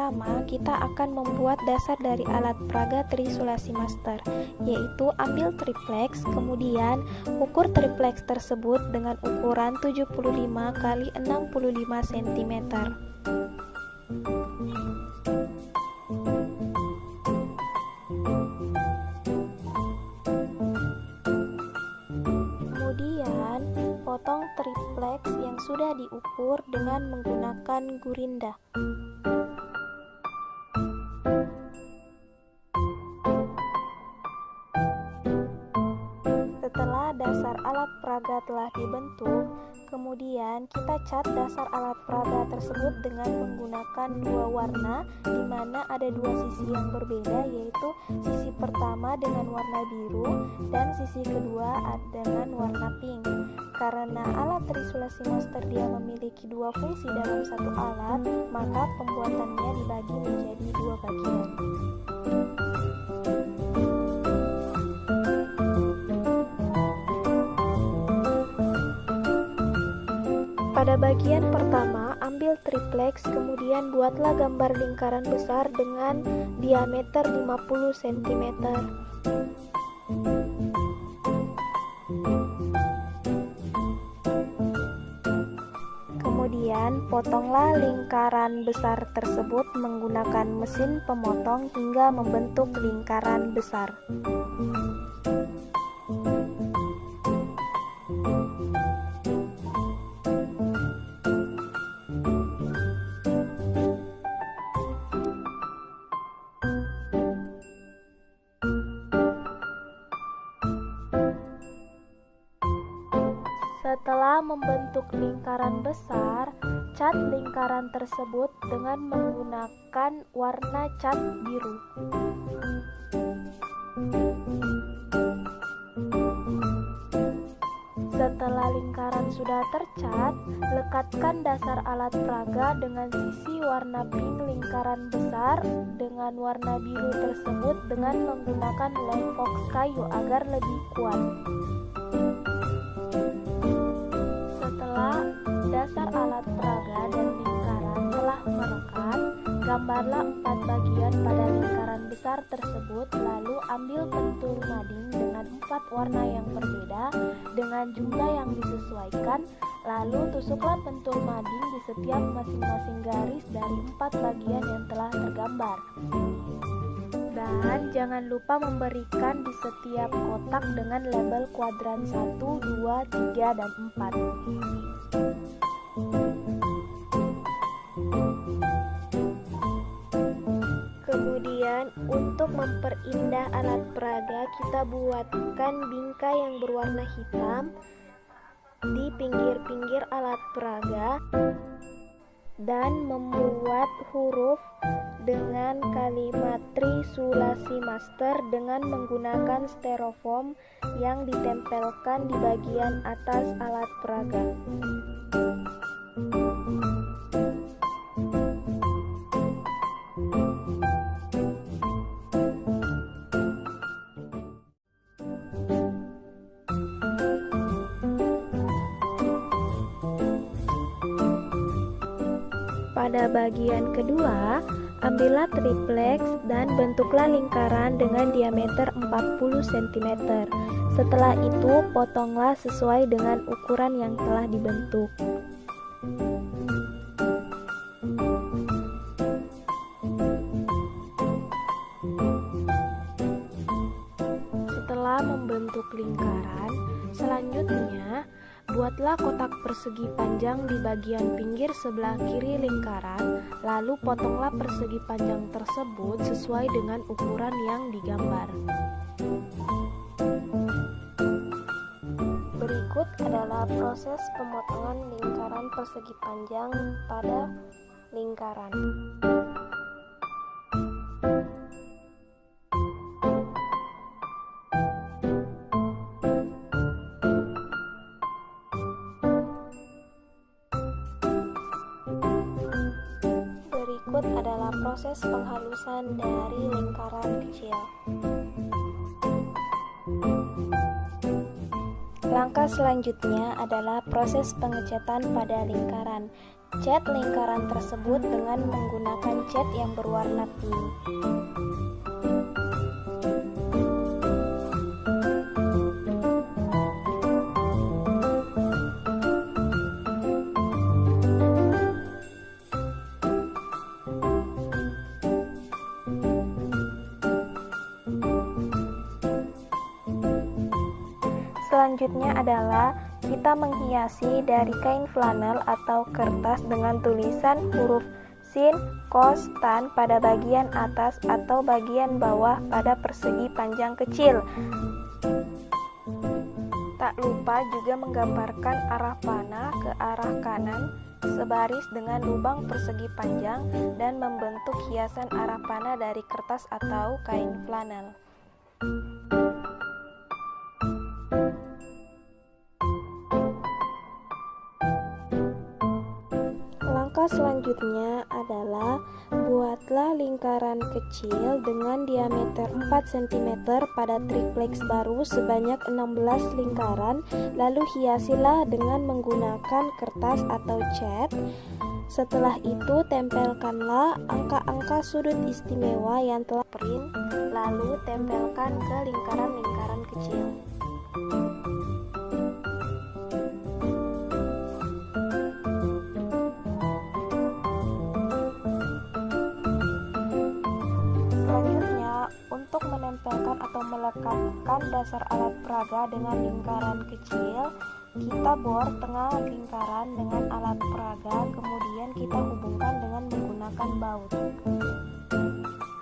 pertama kita akan membuat dasar dari alat peraga trisulasi master, yaitu ambil triplex, kemudian ukur triplex tersebut dengan ukuran 75 x 65 cm. Kemudian potong triplex yang sudah diukur dengan menggunakan gurinda. Setelah dasar alat peraga telah dibentuk, kemudian kita cat dasar alat peraga tersebut dengan menggunakan dua warna, di mana ada dua sisi yang berbeda, yaitu sisi pertama dengan warna biru dan sisi kedua dengan warna pink. Karena alat trisulasi master dia memiliki dua fungsi dalam satu alat, maka pembuatannya dibagi menjadi dua bagian. Pada bagian pertama, ambil triplex, kemudian buatlah gambar lingkaran besar dengan diameter 50 cm. Kemudian, potonglah lingkaran besar tersebut menggunakan mesin pemotong hingga membentuk lingkaran besar. Setelah membentuk lingkaran besar, cat lingkaran tersebut dengan menggunakan warna cat biru. Setelah lingkaran sudah tercat, lekatkan dasar alat peraga dengan sisi warna pink lingkaran besar dengan warna biru tersebut dengan menggunakan lem fox kayu agar lebih kuat. Dasar alat peraga dan lingkaran telah merekat, gambarlah 4 bagian pada lingkaran besar tersebut, lalu ambil pentul mading dengan 4 warna yang berbeda dengan jumlah yang disesuaikan, lalu tusuklah pentul mading di setiap masing-masing garis dari 4 bagian yang telah tergambar. Dan jangan lupa memberikan di setiap kotak dengan label kuadran 1, 2, 3, dan 4. Kemudian untuk memperindah alat peraga, kita buatkan bingkai yang berwarna hitam di pinggir-pinggir alat peraga dan membuat huruf dengan kalimat trisulasi master dengan menggunakan styrofoam yang ditempelkan di bagian atas alat peraga. Pada bagian kedua, ambillah triplex dan bentuklah lingkaran dengan diameter 40 cm. Setelah itu, potonglah sesuai dengan ukuran yang telah dibentuk. Setelah membentuk lingkaran, selanjutnya buatlah kotak persegi panjang di bagian pinggir sebelah kiri lingkaran, lalu potonglah persegi panjang tersebut sesuai dengan ukuran yang digambar. Berikut adalah proses pemotongan lingkaran persegi panjang pada lingkaran. Berikut adalah proses penghalusan dari lingkaran kecil. Langkah selanjutnya adalah proses pengecatan pada lingkaran. cat lingkaran tersebut dengan menggunakan cat yang berwarna pink. Selanjutnya adalah kita menghiasi dari kain flanel atau kertas dengan tulisan huruf sin, kos, tan pada bagian atas atau bagian bawah pada persegi panjang kecil. Tak lupa juga menggambarkan arah panah ke arah kanan sebaris dengan lubang persegi panjang dan membentuk hiasan arah panah dari kertas atau kain flanel. Langkah selanjutnya adalah buatlah lingkaran kecil dengan diameter 4 cm pada triplex baru sebanyak 16 lingkaran, lalu hiasilah dengan menggunakan kertas atau cat. Setelah itu tempelkanlah angka-angka sudut istimewa yang telah print, lalu tempelkan ke lingkaran-lingkaran kecil. Untuk menempelkan atau melekatkan dasar alat peraga dengan lingkaran kecil, kita bor tengah lingkaran dengan alat peraga, kemudian kita hubungkan dengan menggunakan baut.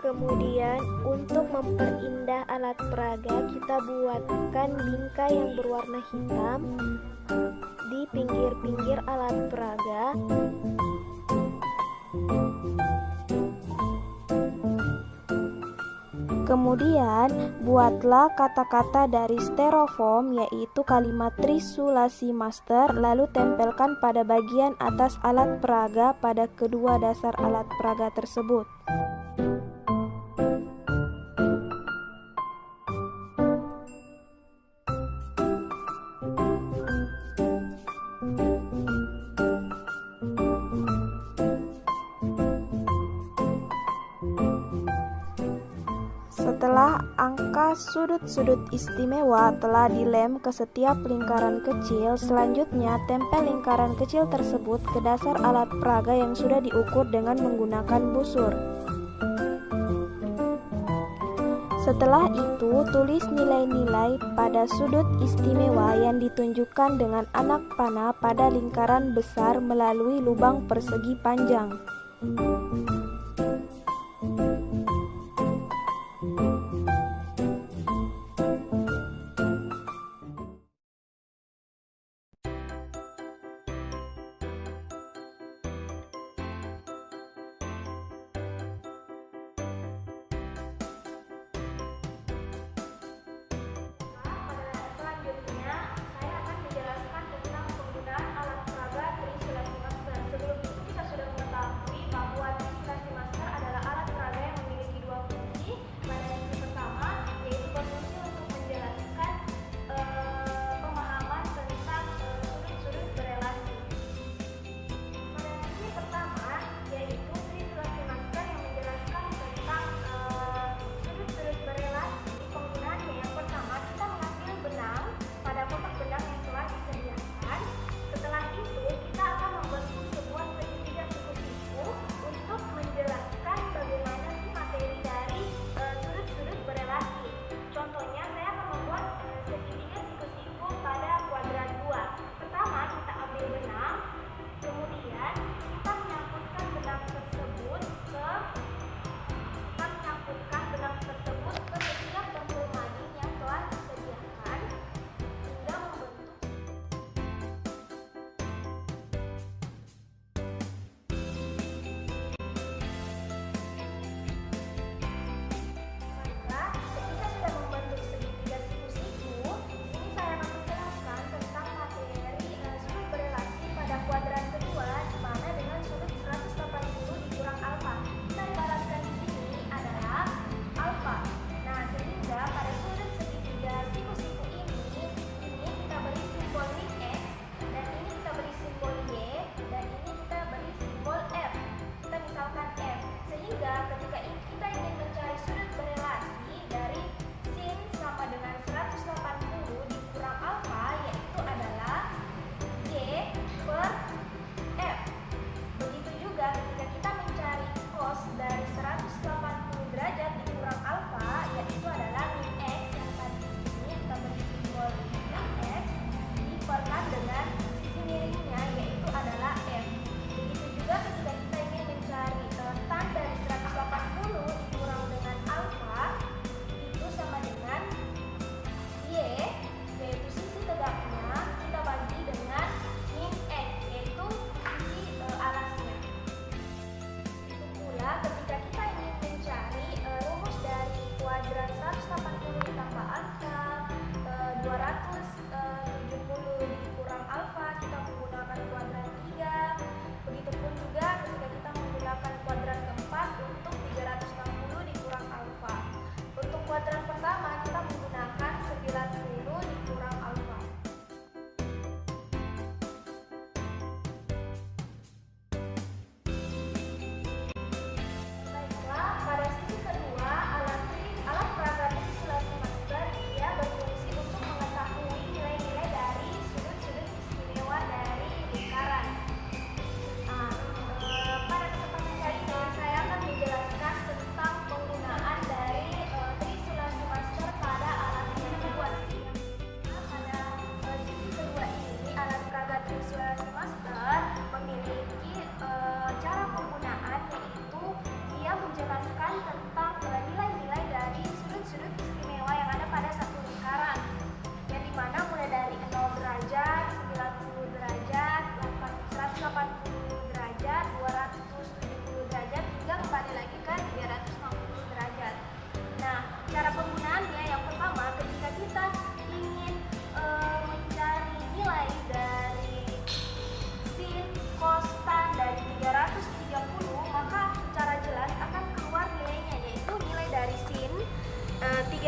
Kemudian untuk memperindah alat peraga, kita buatkan bingkai yang berwarna hitam di pinggir-pinggir alat peraga. Kemudian, buatlah kata-kata dari styrofoam, yaitu kalimat Trisulasi Master, lalu tempelkan pada bagian atas alat peraga pada kedua dasar alat peraga tersebut. Setelah angka sudut-sudut istimewa telah dilem ke setiap lingkaran kecil, selanjutnya tempel lingkaran kecil tersebut ke dasar alat peraga yang sudah diukur dengan menggunakan busur. Setelah itu, tulis nilai-nilai pada sudut istimewa yang ditunjukkan dengan anak panah pada lingkaran besar melalui lubang persegi panjang. Bahwa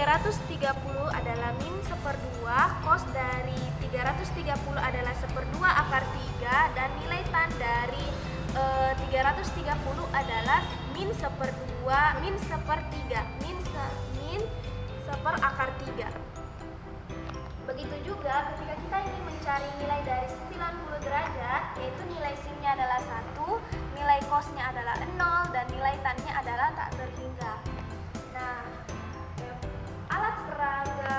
330 adalah min seperdua, cos dari 330 adalah seperdua akar 3, dan nilai tan dari 330 adalah min seperdua, min sepertiga, min seper akar 3. Begitu juga ketika kita ingin mencari nilai dari 90 derajat, yaitu nilai sinnya adalah 1, nilai cosnya adalah 0, dan nilai tannya adalah tak terhingga. Nah, alat peraga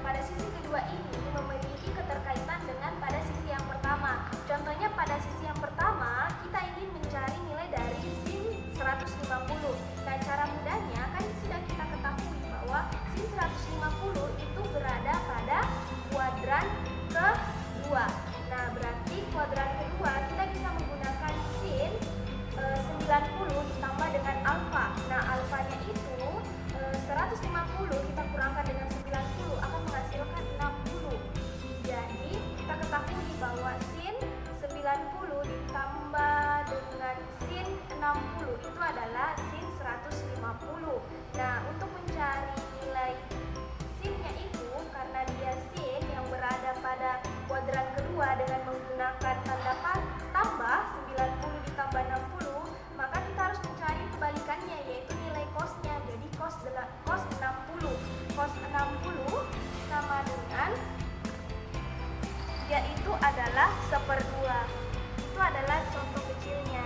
pada sisi kedua ini memiliki keterkaitan dengan pada sisi yang pertama. Contohnya pada sisi yang pertama, kita ingin mencari nilai dari sin 150. Nah, cara mudahnya kan sudah kita ketahui bahwa sin 150 itu berada pada kuadran kedua. Nah, berarti kuadran kedua kita bisa menggunakan sin 90 ditambah dengan alfa. Nah, alfanya itu 150 kita kurangkan dengan 90 akan menghasilkan 60. Jadi, kita ketahui bahwa sin 90 ditambah dengan sin 60 itu adalah sin 150. Nah, untuk mencari nilai sinnya itu, karena dia sin yang berada pada kuadran kedua dengan menggunakan tanda tambah 90 ditambah 60, maka kita harus mencari kebalikannya, yaitu nilai cosnya. Jadi cos 60. Cos 60 sama dengan, yaitu adalah seperdua. Itu adalah contoh kecilnya.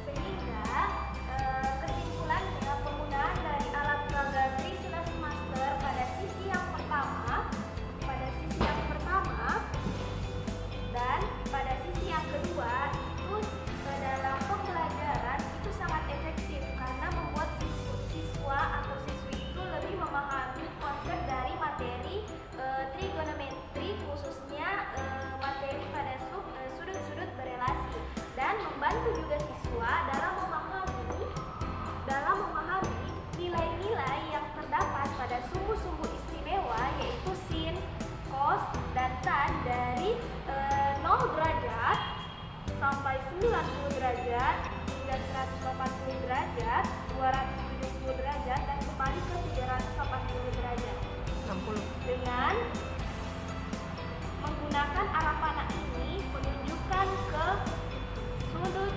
Sehingga kesimpulan dengan penggunaan dari alat peraga 3 semester pada sisi yang pertama, dan pada sisi yang kedua itu dalam pembelajaran itu sangat efektif karena membuat siswa atau siswi itu lebih memahami konsep dari materi trigonometri, khususnya materi pada sudut-sudut berelasi, dan membantu juga siswa dalam memahami nilai-nilai yang terdapat pada sumbu-sumbu istimewa, yaitu sin, cos, dan tan dari 0 derajat sampai 90 derajat hingga 180 derajat, 270 derajat, dan kembali ke 380 derajat. 60. Dengan menggunakan arah panah ini menunjukkan ke sudut